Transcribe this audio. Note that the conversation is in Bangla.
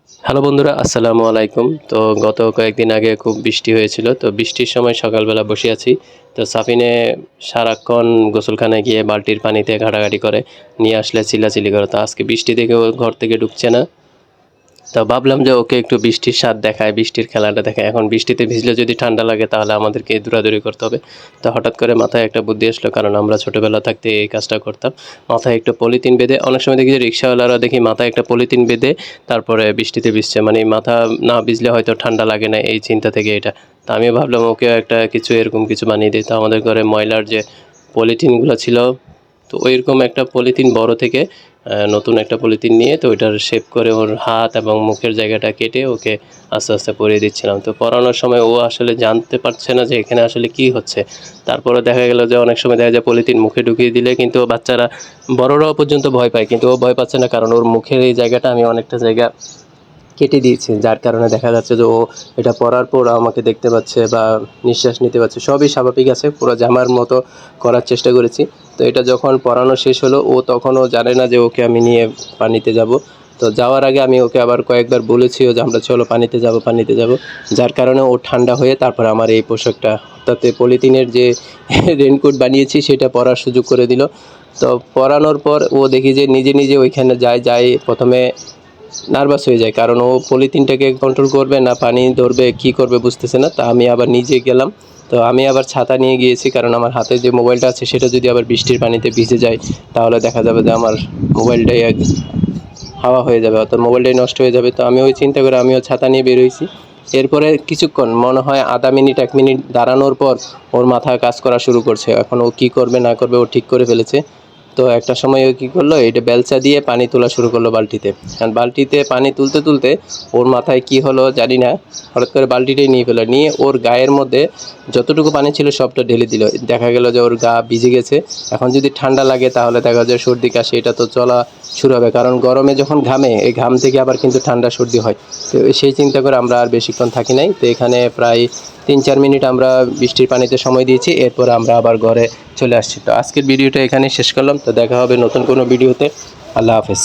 হ্যালো বন্ধুরা, আসসালামু আলাইকুম। তো গত কয়েকদিন আগে খুব বৃষ্টি হয়েছিল। তো বৃষ্টির সময় সকালবেলা বসে আছি। তো সাফিনে সারাক্ষণ গোসলখানায় গিয়ে বালতির পানিতে ঘাটাঘাটি করে, নিয়ে আসলে চিল্লাচিল্লি করে। তো আজকে বৃষ্টি দেখে ও ঘর থেকে ঢুকছে না। তো ভাবলাম যে ওকে একটু বৃষ্টির স্বাদ দেখায়, বৃষ্টির খেলাটা দেখায়। এখন বৃষ্টিতে ভিজলে যদি ঠান্ডা লাগে তাহলে আমাদেরকে দৌড়াদৌড়ি করতে হবে। তো হঠাৎ করে মাথায় একটা বুদ্ধি আসলো, কারণ আমরা ছোটোবেলা থাকতে এই কাজটা করতাম। মাথায় একটা পলিথিন বেঁধে, অনেক সময় দেখি যে রিক্সাওয়ালারা দেখি মাথায় একটা পলিথিন বেঁধে তারপরে বৃষ্টিতে ভিজছে, মানে মাথা না ভিজলে হয়তো ঠান্ডা লাগে না, এই চিন্তা থেকে এটা। তো আমি ভাবলাম ওকে একটা কিছু এরকম কিছু বানিয়ে দিই। তো আমাদের ঘরে ময়লার যে পলিথিনগুলো ছিল, তো ওইরকম একটা পলিথিন বড় থেকে নতুন একটা পলিথিন নিয়ে তো ওইটার শেপ করে ওর হাত এবং মুখের জায়গাটা কেটে ওকে আস্তে আস্তে পরিয়ে দিচ্ছিলাম। তো পরানোর সময় ও আসলে জানতে পারছে না যে এখানে আসলে কি হচ্ছে। তারপরে দেখা গেল যে অনেক সময় দেখা যায় পলিথিন মুখে ঢুকিয়ে দিলে কিন্তু বাচ্চারা, বড়রাও পর্যন্ত ভয় পায়, কিন্তু ও ভয় পাচ্ছে না, কারণ ওর মুখের এই জায়গাটা আমি অনেকটা জায়গা কেটে দিয়েছি, যার কারণে দেখা যাচ্ছে যে ও এটা পরার পর আমাকে দেখতে পাচ্ছে বা নিঃশ্বাস নিতে পারছে, সবই স্বাভাবিক আছে। পুরো জামার মতো করার চেষ্টা করেছি। তো এটা যখন পরানো শেষ হলো, ও তখনও জানে না যে ওকে আমি নিয়ে পানিতে যাব। তো যাওয়ার আগে আমি ওকে আবার কয়েকবার বলেছিও যে আমরা চলো পানিতে যাব, পানিতে যাব। যার কারণে ও ঠান্ডা হয়ে তারপর আমার এই পোশাকটা, অর্থাৎ পলিথিনের যে রেনকোট বানিয়েছি সেটা পরার সুযোগ করে দিল। তো পরানোর পর ও দেখি যে নিজে নিজে ওইখানে যায় প্রথমে নার্ভাস হয়ে যায়, কারণ ও পলিথিনটাকে কন্ট্রোল করবে না পানি ধরবে, কি করবে বুঝতেছে না। তা আমি আবার নিজে গেলাম। তো আমি আবার ছাতা নিয়ে গিয়েছি, কারণ আমার হাতে যে মোবাইলটা আছে সেটা যদি আবার বৃষ্টির পানিতে ভিজে যায় তাহলে দেখা যাবে যে আমার মোবাইলটাই হাওয়া হয়ে যাবে, অর্থাৎ মোবাইলটাই নষ্ট হয়ে যাবে। তো আমি ওই চিন্তা করে আমিও ছাতা নিয়ে বের হয়েছি। এরপরে কিছুক্ষণ, মনে হয় আধা মিনিট 1 মিনিট দাঁড়ানোর পর ওর মাথা কাজ করা শুরু করছে। এখন ও কী করবে না করবে ও ঠিক করে ফেলেছে। তো একটা সময় ও কী করলো, এটা বেলচা দিয়ে পানি তোলা শুরু করলো বালতিতে। কারণ বালতিতে পানি তুলতে তুলতে ওর মাথায় কি হলো জানি না, হঠাৎ করে বালতিটাই নিয়ে ফেলো, নিয়ে ওর গায়ের মধ্যে যতটুকু পানি ছিল সবটা ঢেলে দিল। দেখা গেল যে ওর গা ভিজে গেছে। এখন যদি ঠান্ডা লাগে তাহলে দেখা যায় সর্দি কাশি এটা তো চলা শুরু হবে, কারণ গরমে যখন ঘামে এই ঘাম থেকে আবার কিন্তু ঠান্ডা সর্দি হয়। তো সেই চিন্তা করে আমরা আর বেশিক্ষণ থাকি নাই। তো এখানে প্রায় 3-4 মিনিট আমরা বৃষ্টির পানিতে সময় দিয়েছি, এরপর আমরা আবার ঘরে চলে আসছি। তো আজকের ভিডিওটা এখানেই শেষ করলাম। তো দেখা হবে নতুন কোনো ভিডিওতে। আল্লাহ হাফেজ।